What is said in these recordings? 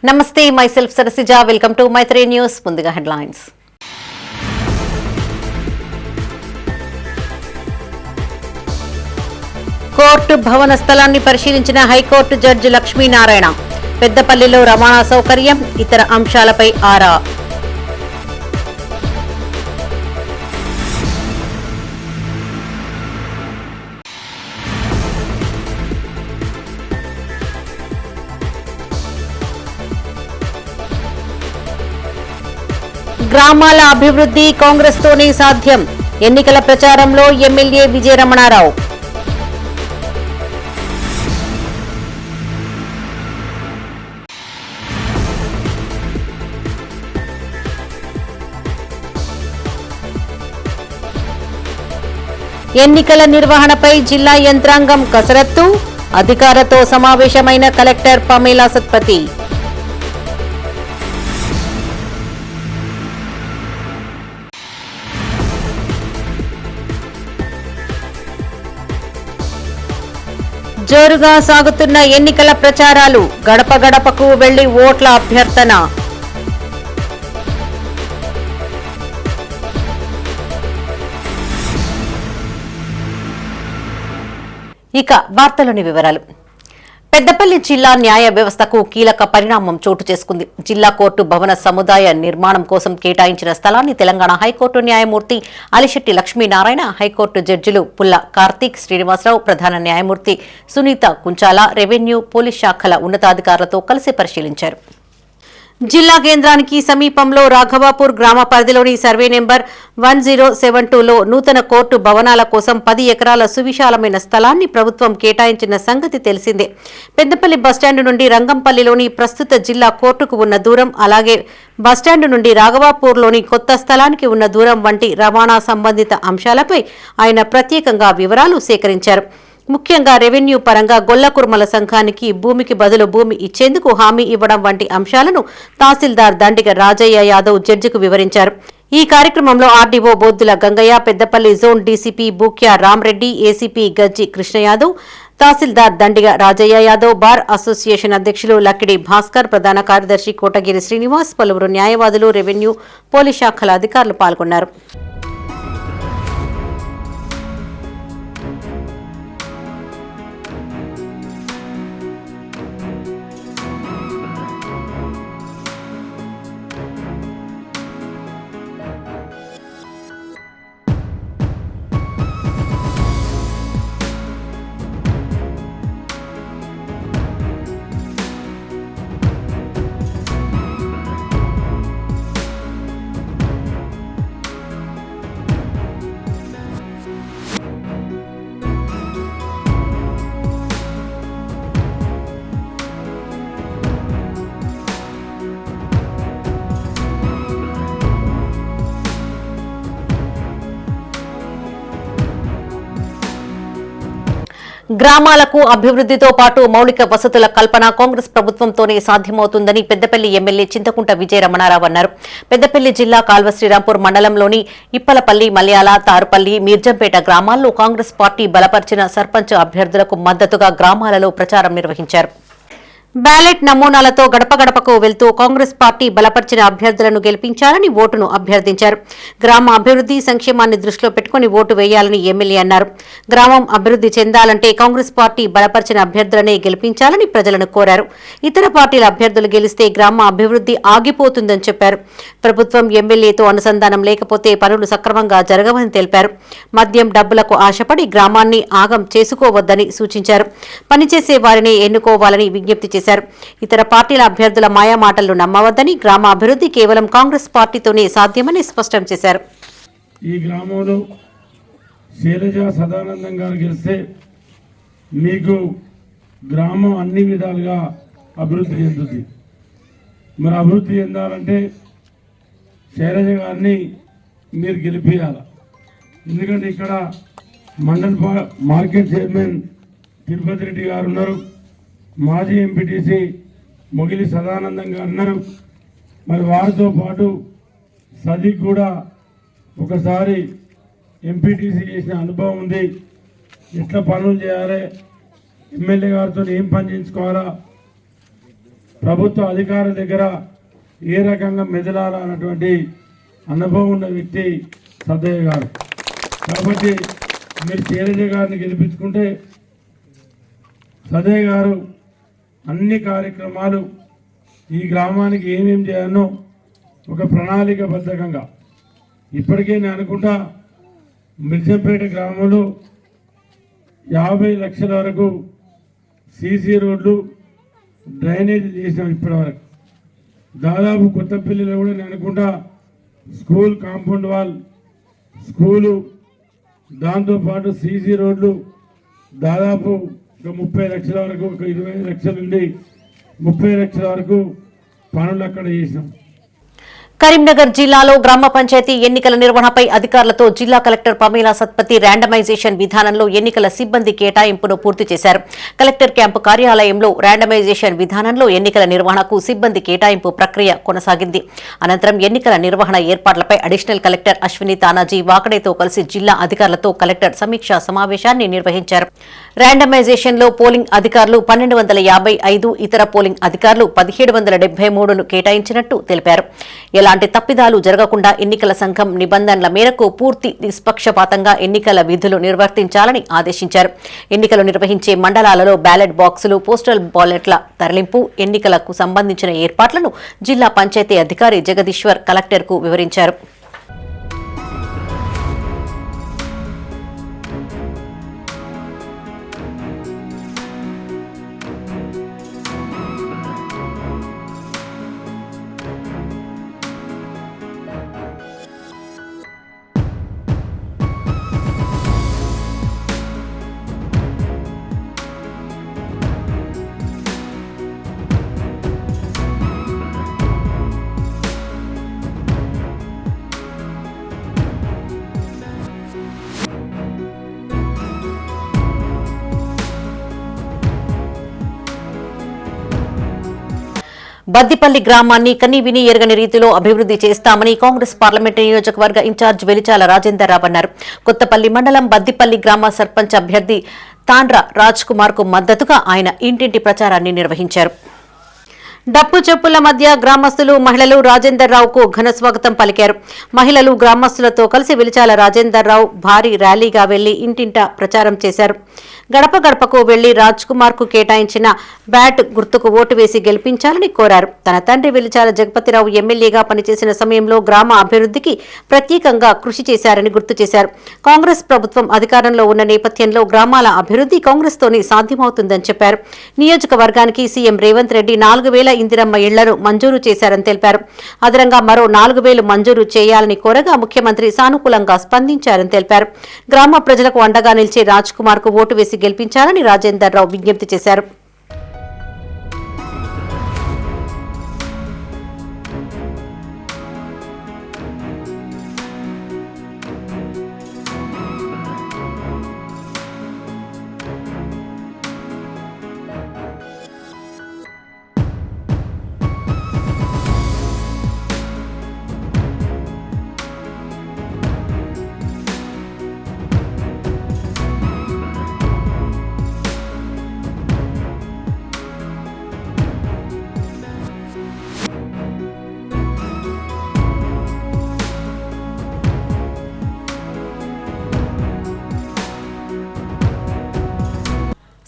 నమస్తే myself Sarasija welcome to Maitri news. ముందుగా headlines. Court భవన స్థలాన్ని పరిశీలించిన హైకోర్టు జడ్జి లక్ష్మీనారాయణ. పెద్దపల్లిలో రవాణా సౌకర్యం, ఇతర అంశాలపై ఆరా. గ్రామాల అభివృద్ధి కాంగ్రెస్ తోనే సాధ్యం. ఎన్నికల ప్రచారంలో ఎమ్మెల్యే విజయరమణారావు. ఎన్నికల నిర్వహణపై జిల్లా యంత్రాంగం కసరత్తు. అధికారులతో సమావేశమైన కలెక్టర్ పమేలా సత్పతి. జోరుగా సాగుతున్న ఎన్నికల ప్రచారాలు. గడప గడపకు వెళ్లి ఓట్ల అభ్యర్థన. ఇక వార్తలోని వివరాలు. పెద్దపల్లి జిల్లా న్యాయ వ్యవస్థకు కీలక పరిణామం చోటు చేసుకుంది. జిల్లా కోర్టు భవన సముదాయ నిర్మాణం కోసం కేటాయించిన స్థలాన్ని తెలంగాణ హైకోర్టు న్యాయమూర్తి అలిశెట్టి లక్ష్మీనారాయణ, హైకోర్టు జడ్జిలు పుల్ల కార్తీక్ శ్రీనివాసరావు, ప్రధాన న్యాయమూర్తి సునీత కుంచాల, రెవెన్యూ, పోలీస్ శాఖల ఉన్నతాధికారులతో కలిసి పరిశీలించారు. జిల్లా కేంద్రానికి సమీపంలో రాఘవాపూర్ గ్రామ పరిధిలోని సర్వే నెంబర్ 1072లో నూతన కోర్టు భవనాల కోసం 10 ఎకరాల సువిశాలమైన స్థలాన్ని ప్రభుత్వం కేటాయించిన సంగతి తెలిసిందే. పెద్దపల్లి బస్టాండు నుండి రంగంపల్లిలోని ప్రస్తుత జిల్లా కోర్టుకు ఉన్న దూరం, అలాగే బస్టాండు నుండి రాఘవాపూర్లోని కొత్త స్థలానికి ఉన్న దూరం వంటి రవాణా సంబంధిత అంశాలపై ఆయన ప్రత్యేకంగా వివరాలు సేకరించారు. ముఖ్యంగా రెవెన్యూ పరంగా గొల్లకుర్మల సంఘానికి భూమికి బదులు భూమి ఇచ్చేందుకు హామీ ఇవ్వడం వంటి అంశాలను తహసీల్దార్ దండిగ రాజయ్య యాదవ్ జడ్జికు వివరించారు. ఈ కార్యక్రమంలో RDO Boddula Gangaiah, Peddapalli zone DCP Bukya Ramreddy, ACP Gajji Krishnayadav, tahsildar Dandiga Rajaiah Yadav, bar association అధ్యక్షులు లక్కిడి భాస్కర్, ప్రధాన కార్యదర్శి కోటగిరి శ్రీనివాస్, పలువురు న్యాయవాదులు, రెవెన్యూ, పోలీస్ శాఖల అధికారులు పాల్గొన్నారు. గ్రామాలకు అభివృద్ధితో పాటు మౌలిక వసతుల కల్పన కాంగ్రెస్ ప్రభుత్వంతోనే సాధ్యమవుతుందని పెద్దపల్లి ఎమ్మెల్యే చింతకుంట విజయరమణారావు అన్నారు. పెద్దపల్లి జిల్లా కాల్వ శ్రీరాంపూర్ మండలంలోని ఇప్పలపల్లి, మలయాల, తారుపల్లి, మీర్జంపేట గ్రామాల్లో కాంగ్రెస్ పార్టీ బలపరిచిన సర్పంచ్ అభ్యర్థులకు మద్దతుగా గ్రామాలలో ప్రచారం నిర్వహించారు. బ్యాలెట్ నమూనాలతో గడప గడపకు వెళ్తూ కాంగ్రెస్ పార్టీ బలపరిచిన అభ్యర్థులను గెలిపించాలని ఓటును అభ్యర్థించారు. గ్రామ అభివృద్ధి సంక్షేమాన్ని దృష్టిలో పెట్టుకుని ఓటు వేయాలని ఎమ్మెల్యే అన్నారు. గ్రామం అభివృద్ధి చెందాలంటే కాంగ్రెస్ పార్టీ బలపరిచిన అభ్యర్థులనే గెలిపించాలని ప్రజలను కోరారు. ఇతర పార్టీల అభ్యర్థులు గెలిస్తే గ్రామ అభివృద్ధి ఆగిపోతుందని చెప్పారు. ప్రభుత్వం ఎమ్మెల్యేతో అనుసంధానం లేకపోతే పనులు సక్రమంగా జరగవని తెలిపారు. మద్యం, డబ్బులకు ఆశపడి గ్రామాన్ని ఆగం చేసుకోవద్దని సూచించారు. పనిచేసే వారిని ఎన్నుకోవాలని విజ్ఞప్తి చేశారు. ఇతర పార్టీల అభ్యర్థుల మాయమాటలు నమ్మవద్దని, గ్రామ అభివృద్ధి కేవలం కాంగ్రెస్ పార్టీతోనే సాధ్యమని స్పష్టం చేశారు. ఈ గ్రామంలో శైలజ సదానందం గారు గెలిస్తే మీకు గ్రామం అన్ని విధాలుగా అభివృద్ధి చెందుతుంది. మరి అభివృద్ధి చెందాలంటే శైలజ గారిని మీరు గెలిపించాలి. ఎందుకంటే ఇక్కడ మండల్ మార్కెట్ చైర్మన్ తిరుపతి రెడ్డి గారు ఉన్నారు, మాజీ ఎంపీటీసీ మొగిలి సదానందం గారు ఉన్నారు. మరి వారితో పాటు సదీక్ కూడా ఒకసారి ఎంపీటీసీ చేసిన అనుభవం ఉంది. ఎట్లా పనులు చేయాలి, ఎమ్మెల్యే గారితో ఏం పని చేయించుకోవాలా, ప్రభుత్వ అధికారుల దగ్గర ఏ రకంగా మెదలాలన్నటువంటి అనుభవం ఉన్న వ్యక్తి సద్దయ్య గారు. కాబట్టి మీరు శైలజ గారిని గెలిపించుకుంటే సద్దయ్య గారు అన్ని కార్యక్రమాలు ఈ గ్రామానికి ఏమేమి చేయాలో ఒక ప్రణాళికబద్ధంగా ఇప్పటికే నేను అనుకుంటా మిర్జంపేట గ్రామంలో 50 లక్షల వరకు సీసీ రోడ్లు డ్రైనేజ్ చేసినాం ఇప్పటి వరకు. దాదాపు కొత్తపల్లిలో కూడా నేను అనుకుంటా స్కూల్ కాంపౌండ్ వాల్, స్కూలు, దాంతోపాటు సీసీ రోడ్లు దాదాపు ఒక 30 లక్షల వరకు, ఒక 25 లక్షల నుండి 30 లక్షల వరకు పనులు అక్కడ చేసినాం. కరీంనగర్ జిల్లాలో గ్రామ పంచాయతీ ఎన్నికల నిర్వహణపై అధికారులతో జిల్లా కలెక్టర్ పమేలా సత్పతి ర్యాండమైజేషన్ విధానంలో ఎన్నికల సిబ్బంది కేటాయింపును పూర్తి చేశారు. కలెక్టర్ క్యాంపు కార్యాలయంలో ర్యాండమైజేషన్ విధానంలో ఎన్నికల నిర్వహణకు సిబ్బంది కేటాయింపు ప్రక్రియ కొనసాగింది. అనంతరం ఎన్నికల నిర్వహణ ఏర్పాట్లపై అడిషనల్ కలెక్టర్ అశ్విని తానాజీ వాకడేతో కలిసి జిల్లా అధికారులతో కలెక్టర్ సమీక్షా సమావేశాన్ని నిర్వహించారు. ర్యాండమైజేషన్లో పోలింగ్ అధికారులు 1255, ఇతర పోలింగ్ అధికారులు 1773ను కేటాయించినట్టు తెలిపారు. ఎలాంటి తప్పిదాలు జరగకుండా ఎన్నికల సంఘం నిబంధనల మేరకు పూర్తి నిష్పక్షపాతంగా ఎన్నికల విధులు నిర్వర్తించాలని ఆదేశించారు. ఎన్నికలు నిర్వహించే మండలాలలో బ్యాలెట్ బాక్సులు, పోస్టల్ బ్యాలెట్ల తరలింపు, ఎన్నికలకు సంబంధించిన ఏర్పాట్లను జిల్లా పంచాయతీ అధికారి జగదీశ్వర్ కలెక్టర్కు వివరించారు. బద్దిపల్లి గ్రామాన్ని కనీవిని ఎరగని రీతిలో అభివృద్ది చేస్తామని కాంగ్రెస్ పార్లమెంటు నియోజకవర్గ ఇన్ఛార్జ్ వెలిచాల రాజేందర్ రావు అన్నారు. కొత్తపల్లి మండలం బద్దిపల్లి గ్రామ సర్పంచ్ అభ్యర్థి తాండ్ర రాజ్ కుమార్ కు మద్దతుగా ఆయన ఇంటింటి ప్రచారాన్ని నిర్వహించారు. డప్పు చెప్పుల మధ్య గ్రామస్తులు, మహిళలు రాజేందర్ రావుకు ఘన స్వాగతం పలికారు. మహిళలు గ్రామస్తులతో కలిసి వెలిచాల రాజేందర్ రావు భారీ ర్యాలీగా వెళ్లి ఇంటింటా ప్రచారం చేశారు. గడప గడపకు వెళ్లి రాజ్ కుమార్ కు కేటాయించిన బ్యాట్ గుర్తుకు ఓటు వేసి గెలిపించాలని కోరారు. తన తండ్రి వెలిచాల జగపతిరావు ఎమ్మెల్యేగా పనిచేసిన సమయంలో గ్రామ అభివృద్ధికి ప్రత్యేకంగా కృషి చేశారని గుర్తు చేశారు. కాంగ్రెస్ ప్రభుత్వం అధికారంలో ఉన్న నేపథ్యంలో గ్రామాల అభివృద్ధి కాంగ్రెస్ తోనే సాధ్యమవుతుందని చెప్పారు. నియోజకవర్గానికి సీఎం రేవంత్ రెడ్డి 4000 ఇందిరమ్మ ఇళ్లను మంజూరు చేశారని తెలిపారు. అదనంగా మరో 4000 మంజూరు చేయాలని కోరగా ముఖ్యమంత్రి సానుకూలంగా స్పందించారని తెలిపారు. గ్రామ ప్రజలకు అండగా నిలిచే రాజ్ కుమార్ కు ఓటు వేసి గెలిపించాలని రాజేందర్ రావు విజ్ఞప్తి చేశారు.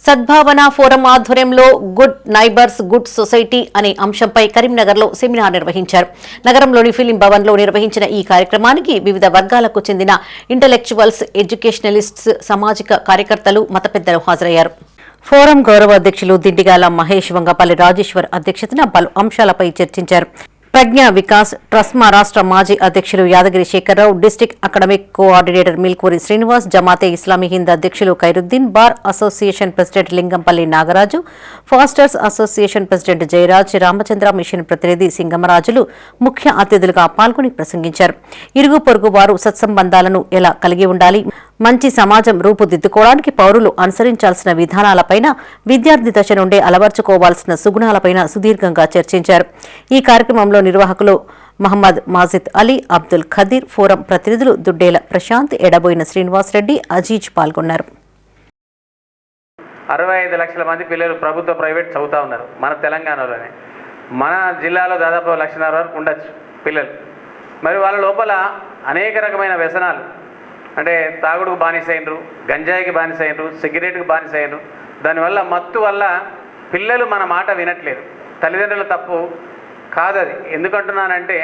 సద్భావన ఫోరం ఆధ్వర్యంలో గుడ్ నైబర్స్ గుడ్ సొసైటీ అనే అంశంపై కరీంనగర్లో సెమినార్ నిర్వహించారు. నగరంలోని ఫిలిం భవన్లో నిర్వహించిన ఈ కార్యక్రమానికి వివిధ వర్గాలకు చెందిన ఇంటలెక్చువల్స్, ఎడ్యుకేషనలిస్ట్స్, సామాజిక కార్యకర్తలు, మత పెద్దలు హాజరయ్యారు. ఫోరం గౌరవ అధ్యక్షులు దిండిగాల మహేష్, వంగపల్లి రాజేశ్వర్ అధ్యక్షతన పలు అంశాలపై చర్చించారు. ప్రజ్ఞా వికాస్ ట్రస్మా రాష్ట్ర మాజీ అధ్యక్షులు Yadagiri Shekharrao, district academic coordinator Milkuri Srinivas, Jamaate Islami Hind అధ్యక్షులు Khairuddin, bar association president Lingampalli Nagaraju, pastors association president Jayaraj, Ramachandra mission ప్రతినిధి సింగమరాజులు ముఖ్య అతిథులుగా పాల్గొని ప్రసంగించారు. ఇరుగు పొరుగు వారు సత్సంబంధాలను ఎలా కలిగి ఉండాలి, మంచి సమాజం రూపుదిద్దుకోవడానికి పౌరులు అనుసరించాల్సిన విధానాలపైన, విద్యార్థి దశ నుండే అలవర్చుకోవాల్సిన సుగుణాలపైన సుదీర్ఘంగా చర్చించారు. ఈ కార్యక్రమంలో నిర్వాహకులు మహమ్మద్ మాజిద్ అలీ, అబ్దుల్ ఖదీర్, ఫోరం ప్రతినిధులు దుడ్డేల ప్రశాంత్, ఎడబోయిన శ్రీనివాసరెడ్డి, అజీజ్ పాల్గొన్నారు. 65 లక్షల మంది పిల్లలు ప్రభుత్వ ప్రైవేట్ చదువుతూ ఉన్నారు మన తెలంగాణలోనే. మన జిల్లాలో దాదాపు 1,00,000 వరకు ఉండొచ్చు పిల్లలు. మరి వాళ్ళ లోపల అనేక రకమైన వ్యసనాలు, అంటే తాగుడుకు బానిసైనరు, గంజాయికి బానిసైనరు, సిగరెట్కి బానిసైనరు. దానివల్ల మత్తు వల్ల పిల్లలు మన మాట వినట్లేదు. తల్లిదండ్రుల తప్పు కాదది. ఎందుకంటున్నానంటే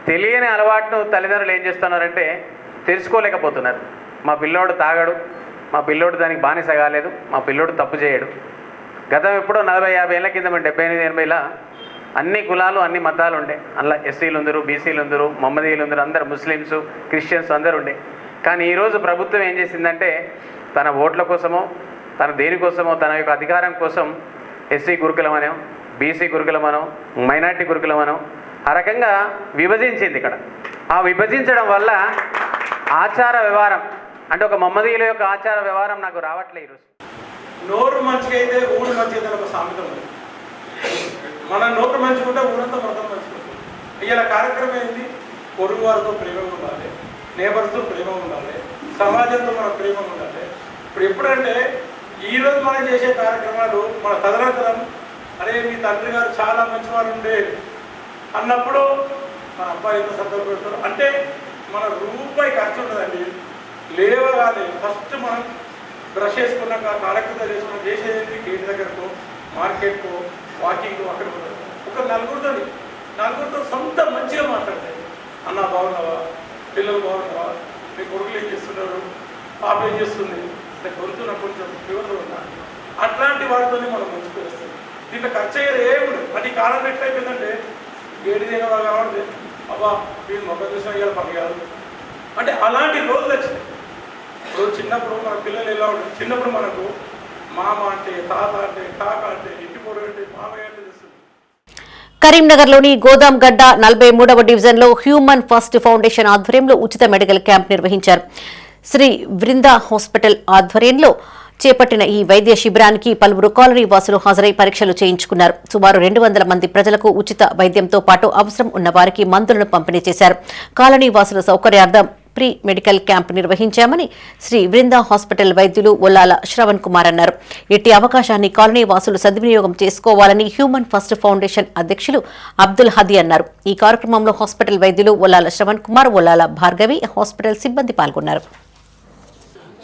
తెలియని అలవాటును తల్లిదండ్రులు ఏం చేస్తున్నారంటే తెలుసుకోలేకపోతున్నారు. మా పిల్లోడు తాగడు, మా పిల్లోడు దానికి బానిస కాలేదు, మా పిల్లోడు తప్పు చేయడు. గతం ఎప్పుడో 40-50 ఏళ్ళ కింద 78-80లా అన్ని కులాలు అన్ని మతాలు ఉండే. అందులో ఎస్సీలు ఉందరు, బీసీలు ఉందరు, మహమ్మదీయులు ఉందరు, అందరు ముస్లిమ్స్, క్రిస్టియన్స్ అందరు ఉండే. కానీ ఈరోజు ప్రభుత్వం ఏం చేసిందంటే తన ఓట్ల కోసమో తన దేనికోసమో తన యొక్క అధికారం కోసం ఎస్సీ గురుకులమనో, బీసీ గురుకులమనో, మైనార్టీ గురుకులమనో ఆ రకంగా విభజించింది. ఇక్కడ ఆ విభజించడం వల్ల ఆచార వ్యవహారం అంటే ఒక మహమ్మదీయుల యొక్క ఆచార వ్యవహారం నాకు రావట్లే. ఈరోజు నోరు మంచిగా అయితే ఊరు మంచిగా ఒక సామెత ఉంది. మన నోరు మంచుకుంటే ఊరంతా మొత్తం మంచుకుంటుంది. ఇలా కార్యక్రమం ఏంటి? పొరుగు వారితో ప్రేమ ఉండాలి, నేబర్స్తో ప్రేమ ఉండాలి, సమాజంతో మన ప్రేమ ఉండాలి. ఇప్పుడు ఎప్పుడంటే ఈరోజు మనం చేసే కార్యక్రమాలు మన తదనంతరం అరే మీ తండ్రి గారు చాలా మంచివారు ఉండే అన్నప్పుడు మన అబ్బాయి ఎంత శ్రద్ధలు పెడతారు అంటే మన రూపాయి ఖర్చు ఉండదండి. లేవగానే ఫస్ట్ మనం బ్రష్ చేసుకున్నాక కాలకృత చేసుకున్నాక చేసేది గేట్ దగ్గరకు, మార్కెట్కు, వాకింగ్, అక్కడ ఒక నలుగురితో సొంత మంచిగా మాట్లాడతాయి. అన్న బాగున్నావా, పిల్లలు బాగున్నావా, మీ కొడుకులు ఏం చేస్తున్నారు, పాప ఏం చేస్తుంది, గొంతు నాకు కొంచెం ఫీవర్గా ఉన్నా, అట్లాంటి వాటితో మనం మంచిగా వస్తాం. దీంట్లో ఖర్చు అయ్యేది ఏముంది. అది కాలం ఎట్లయిపోయిందంటే గేడి దిన వాళ్ళు కాబట్టి అబ్బా వీళ్ళు మొక్క చూసిన ఇవాళ పని కాదు అంటే అలాంటి రోజులు వచ్చినాయి. ఇప్పుడు చిన్నప్పుడు మన పిల్లలు ఎలా ఉంటుంది, చిన్నప్పుడు మనకు మామ అంటే, తాత అంటే, కాక అంటే, ఇంటి పొరుగు అంటే, మామయ్య అంటే తెలుస్తుంది. కరీంనగర్లోని గోదాంగడ్డ 43వ డివిజన్లో హ్యూమన్ ఫస్ట్ ఫౌండేషన్ ఆధ్వర్యంలో ఉచిత మెడికల్ క్యాంప్ నిర్వహించారు. శ్రీ బృందా హాస్పిటల్ ఆధ్వర్యంలో చేపట్టిన ఈ వైద్య శిబిరానికి పలువురు కాలనీ వాసులు హాజరై పరీక్షలు చేయించుకున్నారు. సుమారు 200 మంది ప్రజలకు ఉచిత వైద్యంతో పాటు అవసరం ఉన్న వారికి మందులను పంపిణీ చేశారు. కాలనీ వాసుల సౌకర్యార్థం ప్రీ మెడికల్ క్యాంప్ నిర్వహించామని శ్రీ బృందా హాస్పిటల్ వైద్యులు ఒల్లాల శ్రవణ్ కుమార్ అన్నారు. ఇట్టి అవకాశాన్ని కాలనీ వాసులు సద్వినియోగం చేసుకోవాలని హ్యూమన్ ఫస్ట్ ఫౌండేషన్ అధ్యక్షులు అబ్దుల్ హదీ అన్నారు. ఈ కార్యక్రమంలో హాస్పిటల్ వైద్యులు ఒల్లాల శ్రవణ్ కుమార్, ఒల్లాల భార్గవి, హాస్పిటల్ సిబ్బంది పాల్గొన్నారు.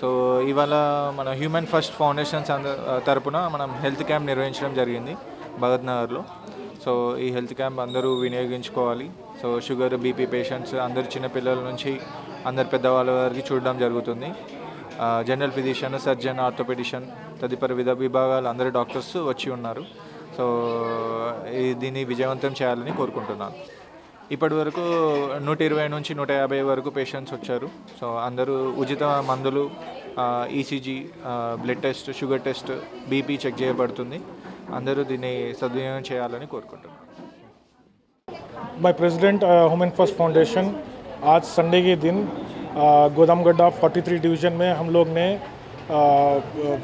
సో ఇవాళ మన హ్యూమన్ ఫస్ట్ ఫౌండేషన్స్ తరపున మనం హెల్త్ క్యాంప్ నిర్వహించడం జరిగింది భగత్ నగర్లో. సో ఈ హెల్త్ క్యాంప్ అందరూ వినియోగించుకోవాలి. సో షుగర్, బీపీ పేషెంట్స్ అందరు చిన్నపిల్లల నుంచి అందరు పెద్దవాళ్ళ వారికి చూడడం జరుగుతుంది. జనరల్ ఫిజిషియన్, సర్జన్, ఆర్థోపెడిషన్ తదితర విభాగాలు అందరు డాక్టర్స్ వచ్చి ఉన్నారు. సో దీన్ని విజయవంతం చేయాలని కోరుకుంటున్నాను. ఇప్పటి వరకు 120 నుంచి 150 వరకు పేషెంట్స్ వచ్చారు. సో అందరూ ఉచిత మందులు, ECG, blood test, sugar test, BP check చేయబడుతుంది. అందరూ దీన్ని సద్వినియోగం చేయాలని కోరుకుంటున్నాను. मैं प्रेसिडेंट ह्यूमन फर्स्ट फाउंडेशन आज संडे के दिन गोदामगड्ढा 43 डिवीज़न में हम लोग ने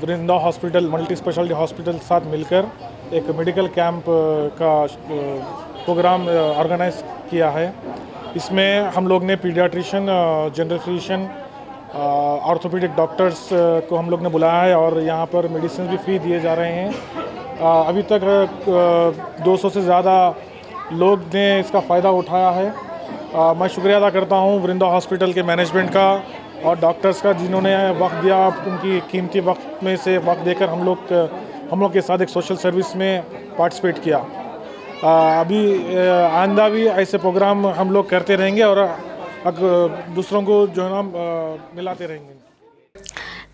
Vrinda hospital multi speciality hospital के साथ मिलकर एक मेडिकल कैंप का प्रोग्राम ऑर्गेनाइज किया है. इसमें हम लोग ने paediatrician, general physician, orthopaedic doctors को हम लोग ने बुलाया है और यहाँ पर मेडिसिन भी फ्री दिए जा रहे हैं. अभी तक 200 से ज़्यादा लोग ने इसका फ़ायदा उठाया है. मैं शुक्रिया अदा करता हूँ वृंदा हॉस्पिटल के मैनेजमेंट का और डॉक्टर्स का जिन्होंने वक्त दिया. उनकी कीमती वक्त में से वक्त देकर हम लोग के साथ एक सोशल सर्विस में पार्टिसिपेट किया. अभी आइंदा भी ऐसे प्रोग्राम हम लोग करते रहेंगे और दूसरों को जो है ना मिलाते रहेंगे.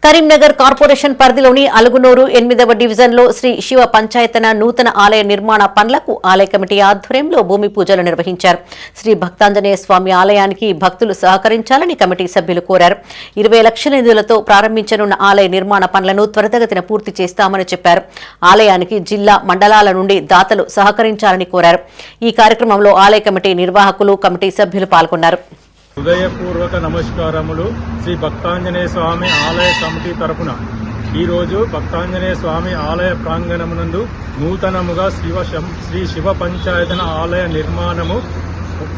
కరీంనగర్ కార్పొరేషన్ పరిధిలోని అలుగునూరు 8వ డివిజన్లో శ్రీ శివ పంచాయతన నూతన ఆలయ నిర్మాణ పనులకు ఆలయ కమిటీ ఆధ్వర్యంలో భూమి పూజలు నిర్వహించారు. శ్రీ భక్తాంజనేయ స్వామి ఆలయానికి భక్తులు సహకరించాలని కమిటీ సభ్యులు కోరారు. 20 లక్షల నిధులతో ప్రారంభించనున్న ఆలయ నిర్మాణ పనులను త్వరితగతిన పూర్తి చేస్తామని చెప్పారు. ఆలయానికి జిల్లా, మండలాల నుండి దాతలు సహకరించాలని కోరారు. ఈ కార్యక్రమంలో ఆలయ కమిటీ నిర్వాహకులు, కమిటీ సభ్యులు పాల్గొన్నారు. హృదయపూర్వక నమస్కారములు. శ్రీ భక్తాంజనేయ స్వామి ఆలయ కమిటీ తరపున ఈరోజు భక్తాంజనేయ స్వామి ఆలయ ప్రాంగణమునందు నూతనముగా శ్రీ శివ పంచాయతన ఆలయ నిర్మాణము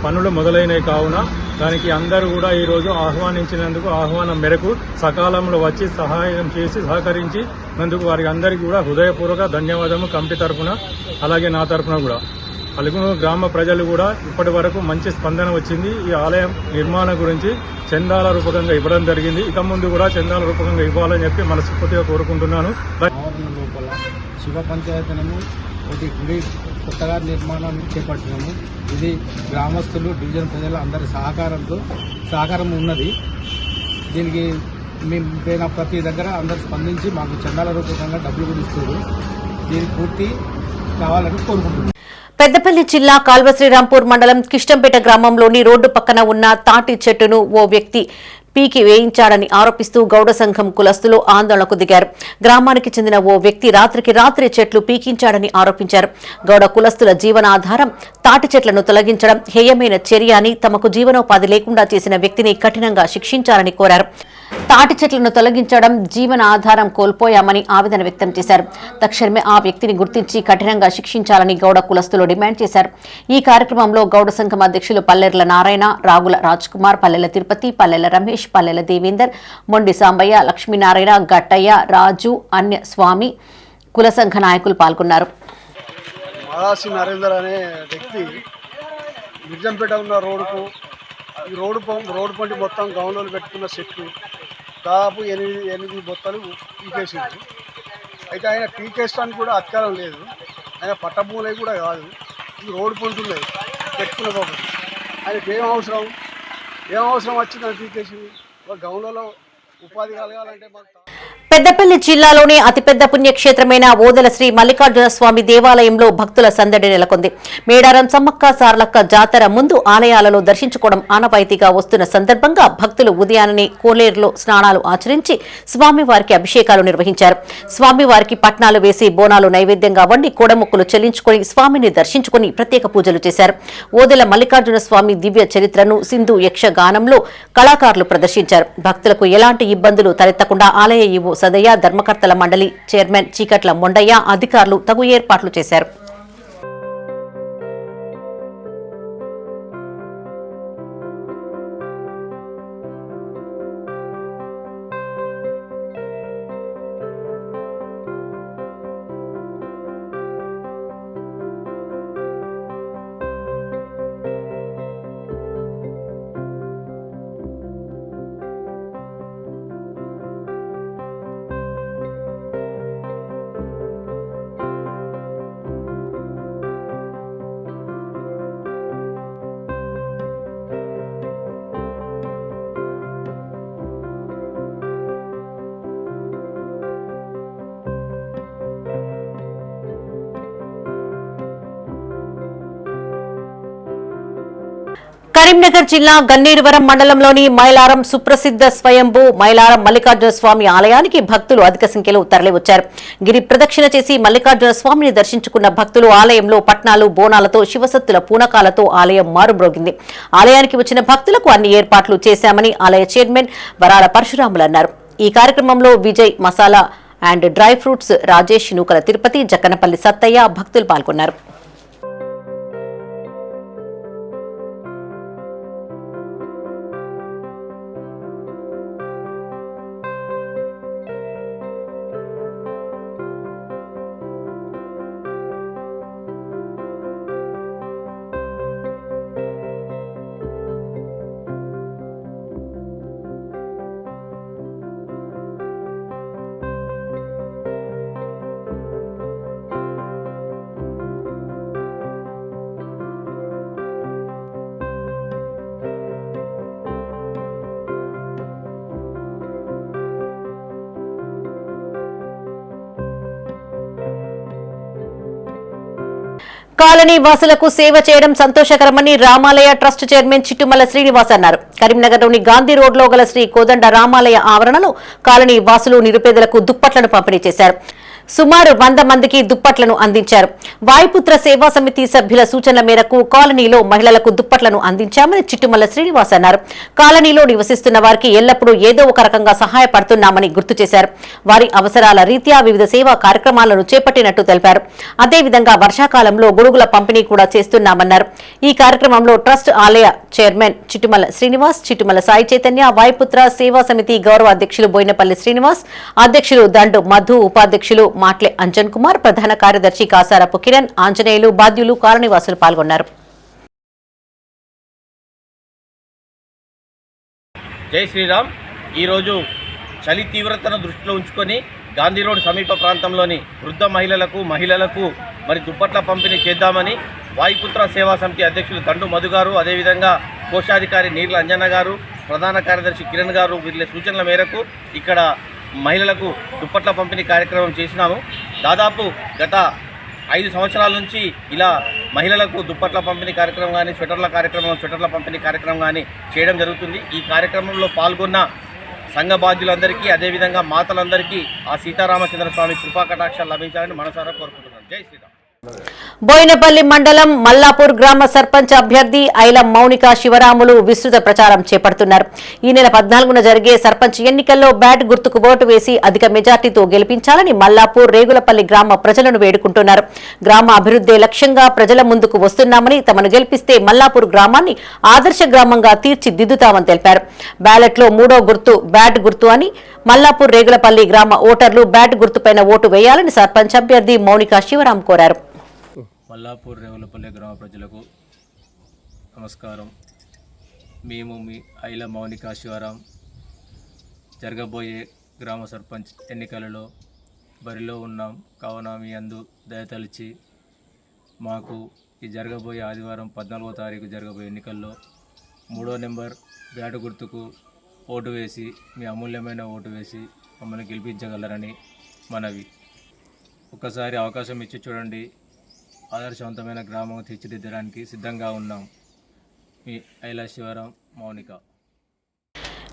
పనులు మొదలైనవి కావున దానికి అందరూ కూడా ఈరోజు ఆహ్వానించినందుకు ఆహ్వానం మేరకు సకాలంలో వచ్చి సహాయం చేసి సహకరించినందుకు వారికి అందరికీ కూడా హృదయపూర్వక ధన్యవాదము కమిటీ తరపున అలాగే నా తరపున కూడా. అలుగునూరు గ్రామ ప్రజలు కూడా ఇప్పటి వరకు మంచి స్పందన వచ్చింది. ఈ ఆలయం నిర్మాణం గురించి చందాల రూపకంగా ఇవ్వడం జరిగింది. ఇక ముందు కూడా చందాల రూపకంగా ఇవ్వాలని చెప్పి మనస్ఫూర్తిగా కోరుకుంటున్నాను. లోపల శివ పంచాయతనము ఒకటి గుడి కొత్తగా నిర్మాణం చేపట్టినాము. ఇది గ్రామస్తులు డివిజన్ ప్రజల అందరి సహకారం ఉన్నది. దీనికి మేము ప్రతి దగ్గర అందరు స్పందించి మాకు చందాల రూపకంగా డబ్బులు కూడా ఇస్తారు. దీన్ని పూర్తి కావాలని కోరుకుంటున్నాం. పెద్దపల్లి జిల్లా కాల్వశ్రీరాంపూర్ మండలం కిష్టంపేట గ్రామంలోని రోడ్డు పక్కన ఉన్న తాటి చెట్టును ఓ వ్యక్తి పీకి వేయించాడని ఆరోపిస్తూ గౌడ సంఘం కులస్తులు ఆందోళనకు దిగారు. గ్రామానికి చెందిన ఓ వ్యక్తి రాత్రికి రాత్రి చెట్లు పీకించాడని ఆరోపించారు. గౌడ కులస్తుల జీవనాధారం తాటి చెట్లను తొలగించడం హేయమైన చర్య అని, తమకు జీవనోపాధి లేకుండా చేసిన వ్యక్తిని కఠినంగా శిక్షించాలని కోరారు. తాటి చెట్లను తొలగించడం జీవన ఆధారం కోల్పోయామని ఆవేదన వ్యక్తం చేశారు. తక్షణమే ఆ వ్యక్తిని గుర్తించి కఠినంగా శిక్షించాలని గౌడ కులస్తులు డిమాండ్ చేశారు. ఈ కార్యక్రమంలో గౌడ సంఘం అధ్యక్షులు పల్లెర్ల నారాయణ, రాగుల రాజ్కుమార్, పల్లెల తిరుపతి, పల్లెల రమేష్, పల్లెల దేవేందర్, మొండి సాంబయ్య, లక్ష్మీనారాయణ, గట్టయ్య, రాజు, అన్య స్వామి, కుల సంఘ నాయకులు పాల్గొన్నారు. మాదాసి నరేందర్ అనే వ్యక్తి నిర్జంపేట ఉన్న రోడ్డు పంటి మొత్తం గౌన్లోలు పెట్టుకున్న చెట్లు దాదాపు 8 బొత్తలు పీకేసింది. అయితే ఆయన పీకేస్తానికి కూడా అధికారం లేదు. ఆయన పట్టభూములే కూడా కాదు, ఈ రోడ్డు పంటున్నాయి పెట్టుకున్న బాబు. ఆయనకి ఏం అవసరం వచ్చిందని పీకేసింది. గౌన్లలో ఉపాధి కలగాలంటే పెద్దపల్లి జిల్లాలోని అతిపెద్ద పుణ్యక్షేత్రమైన ఓదెల శ్రీ మల్లికార్జున స్వామి దేవాలయంలో భక్తుల సందడి నెలకొంది. మేడారం సమ్మక్క సార్లక్క జాతర ముందు ఆలయాలలో దర్శించుకోవడం ఆనవాయితీగా వస్తున్న సందర్భంగా భక్తులు ఉదయాన్నే కోలేరులో స్నానాలు ఆచరించి స్వామివారికి అభిషేకాలు నిర్వహించారు. స్వామివారికి పట్నాలు వేసి బోనాలు నైవేద్యంగా వండి కోడముక్కులు చెల్లించుకుని స్వామిని దర్శించుకుని ప్రత్యేక పూజలు చేశారు. ఓదెల మల్లికార్జున స్వామి దివ్య చరిత్రను సింధు యక్షగానంలో కళాకారులు ప్రదర్శించారు. భక్తులకు ఎలాంటి ఇబ్బందులు తలెత్తకుండా ఆలయ ఈవో సదయ్య, ధర్మకర్తల మండలి చైర్మన్ చీకట్ల మొండయ్య అధికారులు తగు ఏర్పాట్లు చేశారు. కరీంనగర్ జిల్లా గన్నేరువరం మండలంలోని మైలారం సుప్రసిద్ధ స్వయంభూ మైలారం మల్లికార్జున స్వామి ఆలయానికి భక్తులు అధిక సంఖ్యలో తరలివచ్చారు. గిరి ప్రదక్షిణ చేసి మల్లికార్జున స్వామిని దర్శించుకున్న భక్తులు ఆలయంలో పట్నాలు, బోనాలతో, శివసత్తుల పూనకాలతో ఆలయం మారుమ్రోగింది. ఆలయానికి వచ్చిన భక్తులకు అన్ని ఏర్పాట్లు చేశామని ఆలయ చైర్మన్ వరాల పరశురాములు అన్నారు. ఈ కార్యక్రమంలో Vijay masala and dry fruits, Rajesh, Nookala Tirupati, Jakkanapalli Sattaiah భక్తులు పాల్గొన్నారు. కాలనీ వాసులకు సేవ చేయడం సంతోషకరమని రామాలయ ట్రస్ట్ చైర్మన్ చిట్టుమల శ్రీనివాస్ అన్నారు. కరీంనగర్లోని గాంధీ రోడ్లో గల శ్రీ కోదండ రామాలయ ఆవరణలో కాలనీ వాసులు నిరుపేదలకు దుప్పట్లను పంపిణీ చేశారు. సుమారు 100 మందికి దుప్పట్లను అందించారు. వాయుపుత్ర సేవా సమితి సభ్యుల సూచనల మేరకు కాలనీలో మహిళలకు దుప్పట్లను అందించామని చిట్టుమల్ల శ్రీనివాస్ అన్నారు. కాలనీలో నివసిస్తున్న వారికి ఎల్లప్పుడూ ఏదో ఒక రకంగా సహాయపడుతున్నామని గుర్తు చేశారు. వారి అవసరాల రీత్యా వివిధ సేవా కార్యక్రమాలను చేపట్టినట్టు తెలిపారు. అదేవిధంగా వర్షాకాలంలో గొడుగుల పంపిణీ కూడా చేస్తున్నామన్నారు. ఈ కార్యక్రమంలో ట్రస్ట్ ఆలయ చైర్మన్ చిట్టుమల్ల శ్రీనివాస్, చిట్టుమల్ల సాయి చైతన్య, వాయుపుత్ర సేవా సమితి గౌరవ అధ్యక్షులు బోయినపల్లి శ్రీనివాస్, అధ్యక్షులు దండు మధు, ఉపాధ్యక్షులు మాట్లే అంజన్ కుమార్, ప్రధాన కార్యదర్శి కాసారపు కిరణ్, ఆంజనేయులు, బాధ్యులు, కాలనీవాసులు పాల్గొన్నారు. జై శ్రీరామ్. ఈరోజు చలి తీవ్రతను దృష్టిలో ఉంచుకొని గాంధీ రోడ్ సమీప ప్రాంతంలోని వృద్ధ మహిళలకు మరి దుప్పట్ల పంపిణీ చేద్దామని వాయుపుత్ర సేవా సమితి అధ్యక్షులు దండు మధు గారు, అదేవిధంగా కోశాధికారి నీర్ల అంజన్న గారు, ప్రధాన కార్యదర్శి కిరణ్ గారు వీళ్ళ సూచనల మేరకు ఇక్కడ మహిళలకు దుప్పట్ల పంపిణీ కార్యక్రమం చేసినాము. దాదాపు గత 5 సంవత్సరాల నుంచి ఇలా మహిళలకు దుప్పట్ల పంపిణీ కార్యక్రమం కానీ స్వెటర్ల పంపిణీ కార్యక్రమం కానీ చేయడం జరుగుతుంది. ఈ కార్యక్రమంలో పాల్గొన్న సంఘ బాధ్యులందరికీ, అదేవిధంగా మాతలందరికీ ఆ సీతారామచంద్ర స్వామి కృపా కటాక్షాలు లభించాలని మనసారా కోరుకుంటున్నాను. జై శ్రీరామ్. బోయినపల్లి మండలం మల్లాపూర్ గ్రామ సర్పంచ్ అభ్యర్థి ఐలం మౌనిక శివరాములు విస్తృత ప్రచారం చేపడుతున్నారు. ఈ నెల 14న జరిగే సర్పంచ్ ఎన్నికల్లో బ్యాట్ గుర్తుకు ఓటు వేసి అధిక మెజార్టీతో గెలిపించాలని మల్లాపూర్ రేగులపల్లి గ్రామ ప్రజలను వేడుకుంటున్నారు. గ్రామ అభివృద్ధి లక్ష్యంగా ప్రజల ముందుకు వస్తున్నామని, తమను గెలిపిస్తే మల్లాపూర్ గ్రామాన్ని ఆదర్శ గ్రామంగా తీర్చిదిద్దుతామని తెలిపారు. బ్యాలెట్లో 3వ గుర్తు బ్యాట్ గుర్తు అని మల్లాపూర్ రేగులపల్లి గ్రామ ఓటర్లు బ్యాట్ గుర్తుపైన ఓటు వేయాలని సర్పంచ్ అభ్యర్థి మౌనిక శివరాం కోరారు. మల్లాపూర్ రేవులపల్లి గ్రామ ప్రజలకు నమస్కారం. మేము మీ ఐల మౌనిక శివరాం జరగబోయే గ్రామ సర్పంచ్ ఎన్నికలలో బరిలో ఉన్నాం. కావున మీ అందు దయతలిచి మాకు ఈ జరగబోయే ఆదివారం 14వ తారీఖు జరగబోయే ఎన్నికల్లో 3వ నెంబర్ బ్యాటు గుర్తుకు ఓటు వేసి, మీ అమూల్యమైన ఓటు వేసి మమ్మల్ని గెలిపించగలరని మనవి. ఒక్కసారి అవకాశం ఇచ్చి చూడండి. ఆదర్శవంతమైన గ్రామం తీర్చిదిద్దడానికి సిద్ధంగా ఉన్నాం. మీ ఐలా శివరాం మౌనిక.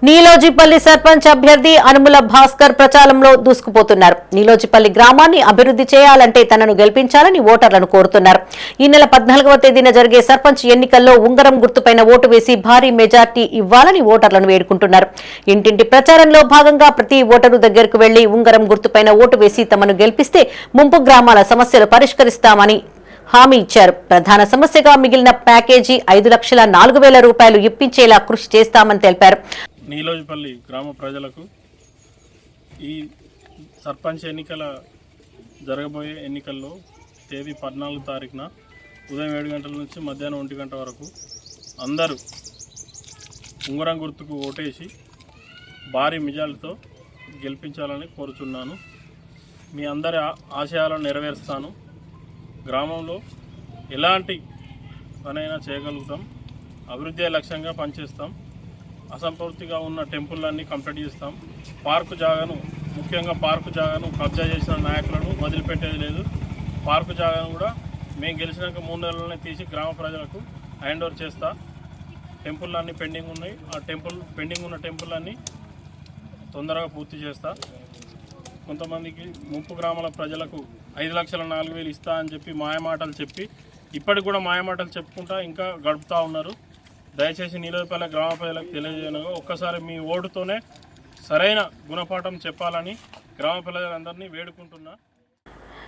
నీలోజిపల్లి సర్పంచ్ అభ్యర్థి అనుముల భాస్కర్ ప్రచారంలో దూసుకుపోతున్నారు. నీలోజిపల్లి గ్రామాన్ని అభివృద్ధి చేయాలంటే తనను గెలిపించాలని ఓటర్లను కోరుతున్నారు. ఈ నెల 14వ తేదీన జరిగే సర్పంచ్ ఎన్నికల్లో ఉంగరం గుర్తుపైన ఓటు వేసి భారీ మెజార్టీ ఇవ్వాలని ఓటర్లను వేడుకుంటున్నారు. ఇంటింటి ప్రచారంలో భాగంగా ప్రతి ఓటరు దగ్గరకు వెళ్లి ఉంగరం గుర్తుపైన ఓటు వేసి తమను గెలిపిస్తే ముంపు గ్రామాల సమస్యలు పరిష్కరిస్తామని హామీ ఇచ్చారు. ప్రధాన సమస్యగా మిగిలిన ప్యాకేజీ 5,04,000 రూపాయలు ఇప్పించేలా కృషి చేస్తామని తెలిపారు. నీలోజిపల్లి గ్రామ ప్రజలకు ఈ సర్పంచ్ జరగబోయే ఎన్నికల్లో తేదీ 14 తారీఖున ఉదయం 7 గంటల నుంచి మధ్యాహ్నం 1 గంట వరకు అందరూ ఉంగరం గుర్తుకు ఓటేసి భారీ మెజార్టీతో గెలిపించాలని కోరుచున్నాను. మీ అందరి ఆశయాలను నెరవేరుస్తాను. గ్రామంలో ఎలాంటి పనైనా చేయగలుగుతాం. అభివృద్ధి లక్ష్యంగా పనిచేస్తాం. అసంపూర్తిగా ఉన్న టెంపుల్లన్నీ కంప్లీట్ చేస్తాం. ముఖ్యంగా పార్కు జాగాను కబ్జా చేసిన నాయకులను వదిలిపెట్టేది లేదు. పార్కు జాగాను కూడా మేము గెలిచినాక 3 నెలలనే తీసి గ్రామ ప్రజలకు హ్యాండ్ ఓవర్ చేస్తా. టెంపుల్లన్నీ పెండింగ్ ఉన్నాయి. పెండింగ్ ఉన్న టెంపుల్లన్నీ తొందరగా పూర్తి చేస్తా. కొంతమందికి ముంపు గ్రామాల ప్రజలకు 5,04,000 ఇస్తా అని చెప్పి మాయమాటలు చెప్పి ఇప్పటికి కూడా మాయమాటలు చెప్పుకుంటా ఇంకా గడుపుతూ ఉన్నారు. దయచేసి నీలోజిపల్లి గ్రామ ప్రజలకు తెలియజేయనగా ఒక్కసారి మీ ఓటుతోనే సరైన గుణపాఠం చెప్పాలని గ్రామ ప్రజలందరినీ వేడుకుంటున్నా.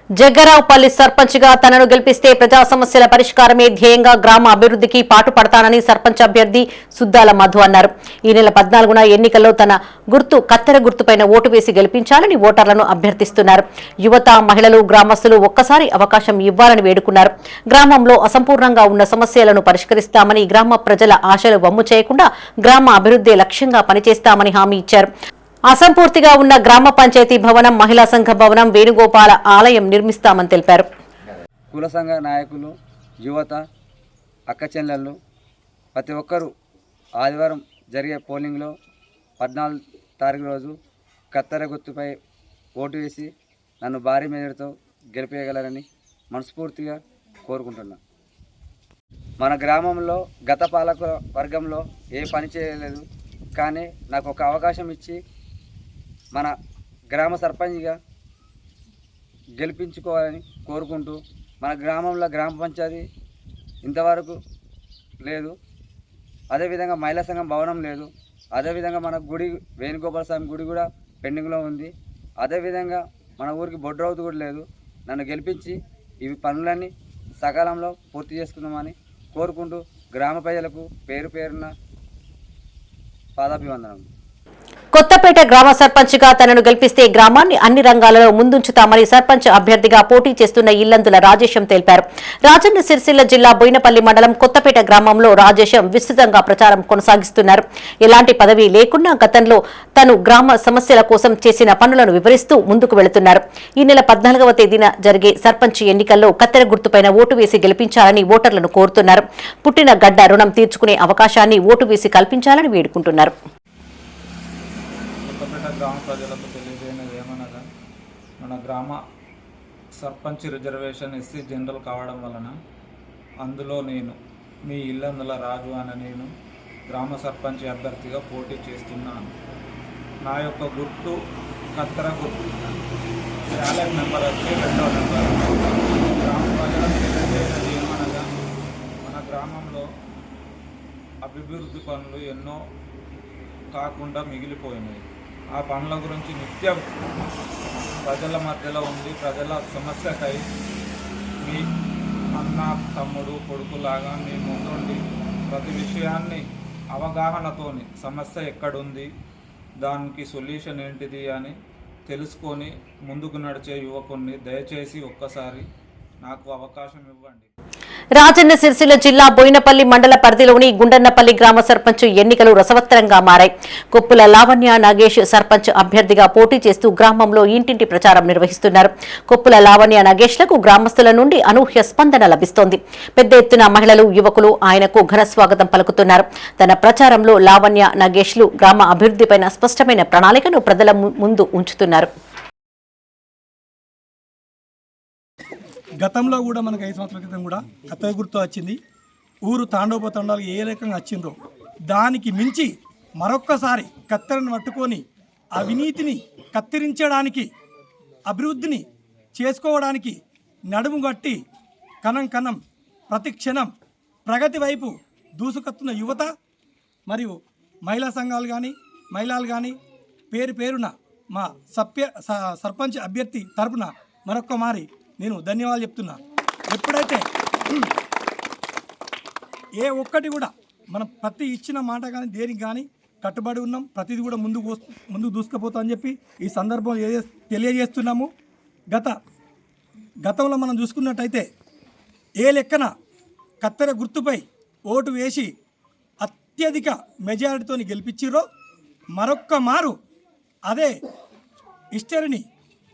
జగ్గరావుపల్లి సర్పంచ్ గా తనను గెలిపిస్తే ప్రజా సమస్యల పరిష్కారమే ధ్యేయంగా గ్రామ అభివృద్ధికి పాటుపడతానని సర్పంచ్ అభ్యర్థి సుద్దాల మధు అన్నారు. ఈ నెల 14న ఎన్నికల్లో తన గుర్తు కత్తెర గుర్తుపైన ఓటు వేసి గెలిపించాలని ఓటర్లను అభ్యర్థిస్తున్నారు. యువత, మహిళలు, గ్రామస్తులు ఒక్కసారి అవకాశం ఇవ్వాలని వేడుకున్నారు. గ్రామంలో అసంపూర్ణంగా ఉన్న సమస్యలను పరిష్కరిస్తామని, గ్రామ ప్రజల ఆశలు వమ్ము చేయకుండా గ్రామ అభివృద్ధి లక్ష్యంగా పనిచేస్తామని హామీ ఇచ్చారు. అసంపూర్తిగా ఉన్న గ్రామ పంచాయతీ భవనం, మహిళా సంఘ భవనం, వేణుగోపాల ఆలయం నిర్మిస్తామని తెలిపారు. కుల సంఘ నాయకులు, యువత, అక్క చెల్లెళ్ళు ప్రతి ఒక్కరూ ఆదివారం జరిగే పోలింగ్లో 14 తారీఖు రోజు కత్తెర గుర్తుపై ఓటు వేసి నన్ను భారీ మెజార్టీతో గెలిపేయగలరని మనస్ఫూర్తిగా కోరుకుంటున్నా. మన గ్రామంలో గత పాలక వర్గంలో ఏ పని చేయలేదు, కానీ నాకు ఒక అవకాశం ఇచ్చి మన గ్రామ సర్పంచ్గా గెలిపించుకోవాలని కోరుకుంటూ, మన గ్రామంలో గ్రామ పంచాయతీ ఇంతవరకు లేదు, అదేవిధంగా మహిళా సంఘం భవనం లేదు, అదేవిధంగా మన గుడి వేణుగోపాల స్వామి గుడి కూడా పెండింగ్లో ఉంది, అదేవిధంగా మన ఊరికి బొడ్రవుతు కూడా లేదు. నన్ను గెలిపించి ఇవి పనులన్నీ సకాలంలో పూర్తి చేసుకుందామని కోరుకుంటూ గ్రామ ప్రజలకు పేరు పేరున పాదాభివందనం. కొత్తపేట గ్రామ సర్పంచ్గా తనను గెలిపిస్తే గ్రామాన్ని అన్ని రంగాలలో ముందుంచుతామని సర్పంచ్ అభ్యర్థిగా పోటీ చేస్తున్న ఇల్లందుల రాజేశం తెలిపారు. రాజన్న సిరిసిల్ల జిల్లా బోయినపల్లి మండలం కొత్తపేట గ్రామంలో రాజేశం విస్తృతంగా ప్రచారం కొనసాగిస్తున్నారు. ఎలాంటి పదవి లేకున్నా గతంలో తను గ్రామ సమస్యల కోసం చేసిన పనులను వివరిస్తూ ముందుకు వెళుతున్నారు. ఈ నెల 14వ తేదీన జరిగే సర్పంచ్ ఎన్నికల్లో కత్తెర గుర్తుపైన ఓటు వేసి గెలిపించాలని ఓటర్లను కోరుతున్నారు. పుట్టిన గడ్డ రుణం తీర్చుకునే అవకాశాన్ని ఓటు వేసి కల్పించాలని వేడుకుంటున్నారు. కొత్తపేట గ్రామ ప్రజలకు తెలియజేయనిది ఏమనగా మన గ్రామ సర్పంచ్ రిజర్వేషన్ ఎస్సీ జనరల్ కావడం వలన అందులో నేను మీ ఇల్లందుల రాజు అనే నేను గ్రామ సర్పంచ్ అభ్యర్థిగా పోటీ చేస్తున్నాను. నా యొక్క గుర్తు కత్తెర గుర్తు, బ్యాలెట్ నెంబర్ వచ్చి 2వ నెంబర్. గ్రామ ప్రజలకు తెలియజేయనిది ఏమనగా మన గ్రామంలో అభివృద్ధి పనులు ఎన్నో కాకుండా మిగిలిపోయినాయి. ఆ పనుల గురించి నిత్యం ప్రజల మధ్యలో ఉండి ప్రజల సమస్యకై మీ అన్న తమ్ముడు కొడుకులాగా మీ ముందుండి ప్రతి విషయాన్ని అవగాహనతోని సమస్య ఎక్కడుంది, దానికి సొల్యూషన్ ఏంటిది అని తెలుసుకొని ముందుకు నడిచే యువకుడిని. దయచేసి ఒక్కసారి నాకు అవకాశం ఇవ్వండి. రాజన్న సిరిసిల్ల జిల్లా బోయినపల్లి మండల పరిధిలోని గుండన్నపల్లి గ్రామ సర్పంచ్ ఎన్నికలు రసవత్తరంగా మారాయి. కొప్పుల లావణ్య నాగేష్ సర్పంచ్ అభ్యర్థిగా పోటీ చేస్తూ గ్రామంలో ఇంటింటి ప్రచారం నిర్వహిస్తున్నారు. కొప్పుల లావణ్య నాగేష్లకు గ్రామస్తుల నుండి అనూహ్య స్పందన లభిస్తోంది. పెద్ద ఎత్తున మహిళలు, యువకులు ఆయనకు ఘన స్వాగతం పలుకుతున్నారు. తన ప్రచారంలో లావణ్య నాగేష్లు గ్రామ అభివృద్ధిపైన స్పష్టమైన ప్రణాళికను ప్రజల ముందు ఉంచుతున్నారు. గతంలో కూడా మనకు 5 సంవత్సరాల క్రితం కూడా కత్తెర గుర్తు వచ్చింది. ఊరు తాండోపతండాలు ఏ రకంగా వచ్చిందో దానికి మించి మరొక్కసారి కత్తెరను పట్టుకొని అవినీతిని కత్తిరించడానికి, అభివృద్ధిని చేసుకోవడానికి నడుము గట్టి కణం కణం ప్రతి క్షణం ప్రగతి వైపు దూసుకొస్తున్న యువత మరియు మహిళా సంఘాలు కానీ మహిళలు కానీ పేరు పేరున మా సర్పంచ్ అభ్యర్థి తరపున మరొక్క మారి నేను ధన్యవాదాలు చెప్తున్నా. ఎప్పుడైతే ఏ ఒక్కటి కూడా మనం ప్రతి ఇచ్చిన మాట కానీ దేనికి కానీ కట్టుబడి ఉన్నాం, ప్రతిది కూడా ముందుకు దూసుకుపోతాం అని చెప్పి ఈ సందర్భంలో తెలియజేస్తున్నాము. గతంలో మనం చూసుకున్నట్టయితే ఏ లెక్కన కత్తెర గుర్తుపై ఓటు వేసి అత్యధిక మెజారిటీతో గెలిపించిరో మరొక్క మారు అదే హిస్టరీని,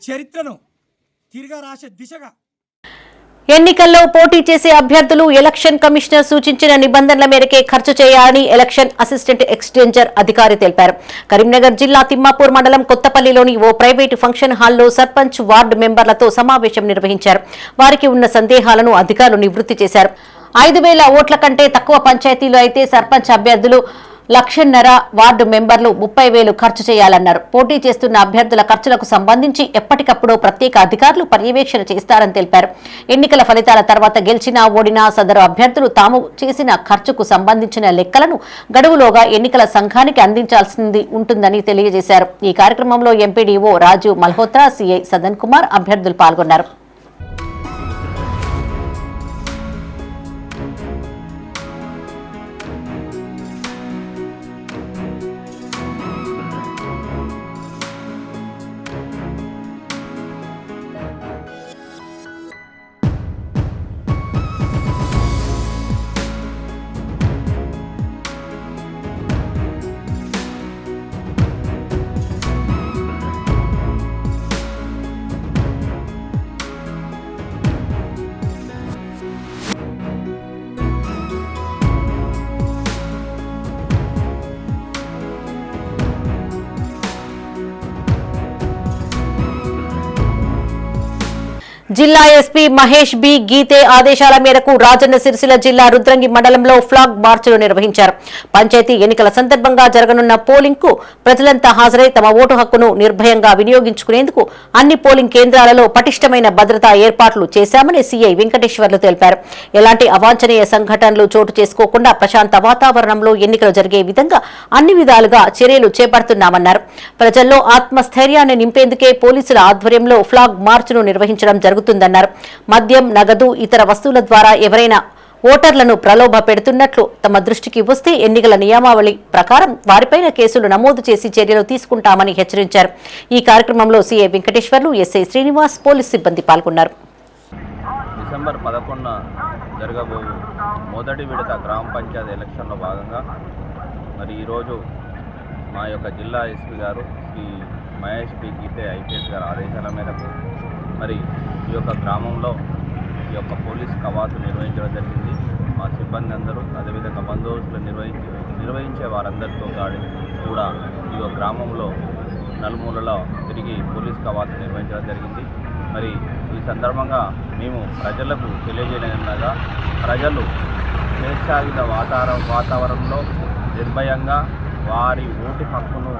చరిత్రను తిరిగా రాసే దిశగా ఎన్నికల్లో పోటీ చేసే అభ్యర్థులు ఎలక్షన్ కమిషనర్ సూచించిన నిబంధనల మేరకే ఖర్చు చేయాలని ఎలక్షన్ అసిస్టెంట్ ఎక్స్చేంజర్ అధికారి తెలిపారు. కరీంనగర్ జిల్లా తిమ్మాపూర్ మండలం కొత్తపల్లిలోని ఓ ప్రైవేటు ఫంక్షన్ హాల్లో సర్పంచ్ వార్డు మెంబర్లతో సమావేశం నిర్వహించారు. వారికి ఉన్న సందేహాలను అధికారులు నివృత్తి చేశారు. 5,000 ఓట్ల కంటే తక్కువ పంచాయతీలో అయితే సర్పంచ్ అభ్యర్థులు 1,50,000, వార్డు మెంబర్లు 30,000 ఖర్చు చేయాలన్నారు. పోటీ చేస్తున్న అభ్యర్థుల ఖర్చులకు సంబంధించి ఎప్పటికప్పుడు ప్రత్యేక అధికారులు పర్యవేక్షణ చేస్తారని తెలిపారు. ఎన్నికల ఫలితాల తర్వాత గెలిచినా ఓడినా సదరు అభ్యర్థులు తాము చేసిన ఖర్చుకు సంబంధించిన లెక్కలను గడువులోగా ఎన్నికల సంఘానికి అందించాల్సింది ఉంటుందని తెలియజేశారు. ఈ కార్యక్రమంలో ఎంపీడీఓ రాజు మల్హోత్రా, సీఐ సదన్ కుమార్ అభ్యర్థులు పాల్గొన్నారు. జిల్లా ఎస్పీ మహేష్ బి గీతే ఆదేశాల మేరకు రాజన్న సిరిసిల్ల జిల్లా రుద్రంగి మండలంలో ఫ్లాగ్ మార్చులు నిర్వహించారు. పంచాయతీ ఎన్నికల సందర్భంగా జరగనున్న పోలింగ్ కు ప్రజలంతా హాజరై తమ ఓటు హక్కును నిర్భయంగా వినియోగించుకునేందుకు అన్ని పోలింగ్ కేంద్రాలలో పటిష్టమైన భద్రతా ఏర్పాట్లు చేశామని సీఐ వెంకటేశ్వర్లు తెలిపారు. ఎలాంటి అవాంఛనీయ సంఘటనలు చోటు చేసుకోకుండా ప్రశాంత వాతావరణంలో ఎన్నికలు జరిగే విధంగా అన్ని విధాలుగా చర్యలు చేపడుతున్నామన్నారు. ప్రజల్లో ఆత్మస్థైర్యాన్ని నింపేందుకే పోలీసుల ఆధ్వర్యంలో ఫ్లాగ్ మార్చును నిర్వహించడం జరుగుతుందన్నారు. మద్యం, నగదు, ఇతర వస్తువుల ద్వారా ఎవరైనా ఓటర్లను ప్రలోభ పెడుతున్నట్లు తమ దృష్టికి వస్తే ఎన్నికల నియమావళి ప్రకారం వారిపైన కేసులు నమోదు చేసి చర్యలు తీసుకుంటామని హెచ్చరించారు. ఈ కార్యక్రమంలో CI Venkateswarlu, SI Srinivas, police సిబ్బంది పాల్గొన్నారు. డిసెంబర్ 11న జరగబో మొదటి విడత గ్రామ పంచాయతీ ఎలక్షన్లో భాగంగా మరి ఈరోజు మా యొక్క జిల్లా ఎస్పీ గారు శ్రీ మహేష్ పి గీతే ఐపీఎస్ గారి ఆదేశాల మేరకు మరి ఈ యొక్క గ్రామంలో ఈ యొక్క పోలీస్ కవాతు నిర్వహించడం జరిగింది. మా సిబ్బంది అందరూ అదేవిధంగా బందోబస్తులు నిర్వహించే వారందరితో కూడా ఈ యొక్క గ్రామంలో నలుమూలలో తిరిగి పోలీస్ కవాతు నిర్వహించడం జరిగింది. మరి ఈ సందర్భంగా మేము ప్రజలకు తెలియజేయనగా ప్రజలు స్వేచ్ఛాయుత వాతావరణంలో నిర్భయంగా వారి ఓటు హక్కును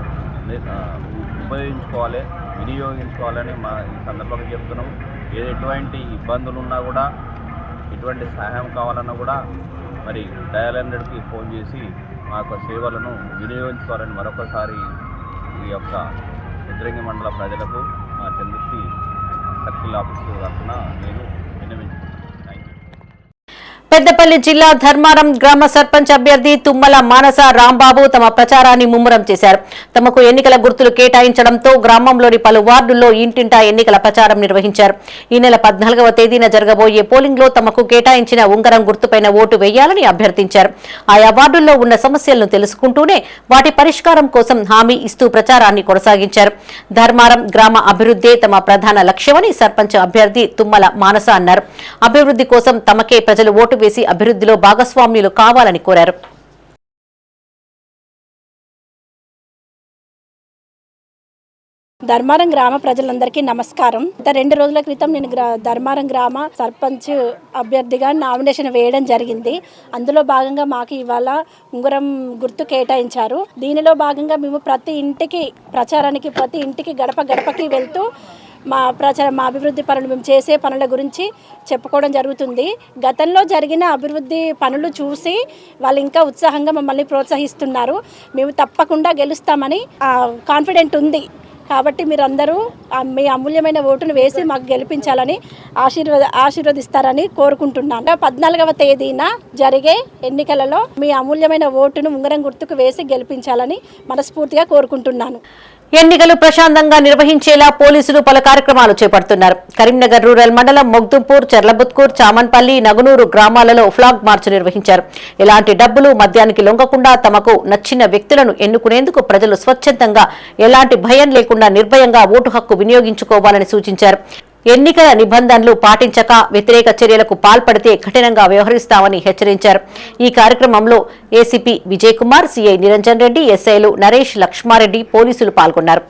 ఉపయోగించుకోవాలి, వినియోగించుకోవాలని ఈ సందర్భంగా చెప్తున్నాం. ఎటువంటి ఇబ్బందులు ఉన్నా కూడా, ఎటువంటి సహాయం కావాలన్నా కూడా మరి డయల్ 100కి ఫోన్ చేసి మా యొక్క సేవలను వినియోగించుకోవాలని మరొకసారి ఈ యొక్క రుద్రంగి మండల ప్రజలకు మా చంద్రుతి సర్కిల్ ఆఫీసు తరఫున నేను విన్నవించుకుంటున్నాను. పెద్దపల్లి జిల్లా ధర్మారం గ్రామ సర్పంచ్ అభ్యర్థి తుమ్మల మానస రాంబాబు తమ ప్రచారాన్ని ముమ్మరం చేశారు. తమకు ఎన్నికల గుర్తులు కేటాయించడంతో గ్రామంలోని పలు వార్డుల్లో ఇంటింటా ఎన్నికల ప్రచారం నిర్వహించారు. ఈ నెల 14వ తేదీన జరగబోయే పోలింగ్లో తమకు కేటాయించిన ఉంగరం గుర్తుపైన ఓటు వేయాలని అభ్యర్థించారు. ఆయా వార్డుల్లో ఉన్న సమస్యలను తెలుసుకుంటూనే వాటి పరిష్కారం కోసం హామీ ఇస్తూ ప్రచారాన్ని కొనసాగించారు. ధర్మారం గ్రామ అభివృద్ధే తమ ప్రధాన లక్ష్యమని సర్పంచ్ అభ్యర్థి తుమ్మల మానస అన్నారు. అభివృద్ధి కోసం తమకే ప్రజలు ఓటు వేసి అభివృద్ధిలో భాగస్వామ్యులు కావాలని కోరారు. ధర్మారం గ్రామ ప్రజలందరికీ నమస్కారం. 2 రోజుల క్రితం నేను ధర్మారం గ్రామ సర్పంచ్ అభ్యర్థిగా నామినేషన్ వేయడం జరిగింది. అందులో భాగంగా మాకు ఇవాళ ఉంగరం గుర్తు కేటాయించారు. దీనిలో భాగంగా మేము ప్రతి ఇంటికి గడప గడపకి వెళ్తూ మా అభివృద్ధి పనులు మేము చేసే పనుల గురించి చెప్పుకోవడం జరుగుతుంది. గతంలో జరిగిన అభివృద్ధి పనులు చూసి వాళ్ళు ఇంకా ఉత్సాహంగా మమ్మల్ని ప్రోత్సహిస్తున్నారు. మేము తప్పకుండా గెలుస్తామని కాన్ఫిడెంట్ ఉంది. కాబట్టి మీరందరూ మీ అమూల్యమైన ఓటును వేసి మాకు గెలిపించాలని ఆశీర్వదిస్తారని కోరుకుంటున్నాను. 14వ తేదీన జరిగే ఎన్నికలలో మీ అమూల్యమైన ఓటును ఉంగరం గుర్తుకు వేసి గెలిపించాలని మనస్ఫూర్తిగా కోరుకుంటున్నాను. ఎన్నికలు ప్రశాంతంగా నిర్వహించేలా పోలీసులు పలు కార్యక్రమాలు చేపడుతున్నారు. కరీంనగర్ రూరల్ మండలం మొగ్దుంపూర్, చెర్లబుత్కూర్, చామన్పల్లి, నగునూరు గ్రామాలలో ఫ్లాగ్ మార్చ్ నిర్వహించారు. ఎలాంటి డబ్బులు, మద్యానికి లొంగకుండా తమకు నచ్చిన వ్యక్తులను ఎన్నుకునేందుకు ప్రజలు స్వచ్ఛందంగా ఎలాంటి భయం లేకుండా నిర్భయంగా ఓటు హక్కు వినియోగించుకోవాలని సూచించారు. ఎన్నికల నిబంధనలు పాటించక వ్యతిరేక చర్యలకు పాల్పడితే కఠినంగా వ్యవహరిస్తామని హెచ్చరించారు. ఈ కార్యక్రమంలో ఏసీపీ విజయ్ కుమార్, సీఐ నిరంజన్ రెడ్డి, ఎస్ఐలు నరేష్, లక్ష్మారెడ్డి, పోలీసులు పాల్గొన్నారు.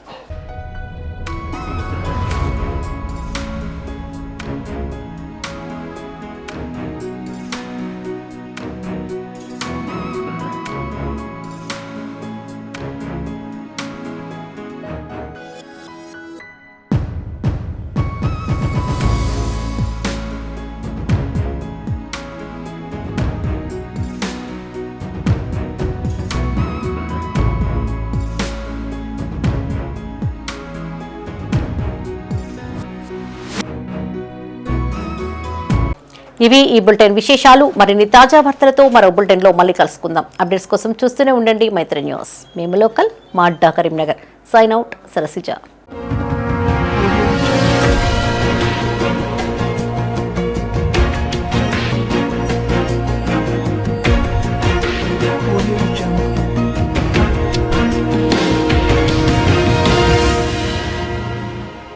ఇవి ఈ బులెటిన్ విశేషాలు. మరిన్ని తాజా వార్తలతో మరో బులెటిన్లో మళ్ళీ కలుసుకుందాం. అప్డేట్స్ కోసం చూస్తూనే ఉండండి మైత్రి న్యూస్. మేము లోకల్, మా అడ్డా కరీంనగర్. Sign out, Sarasija.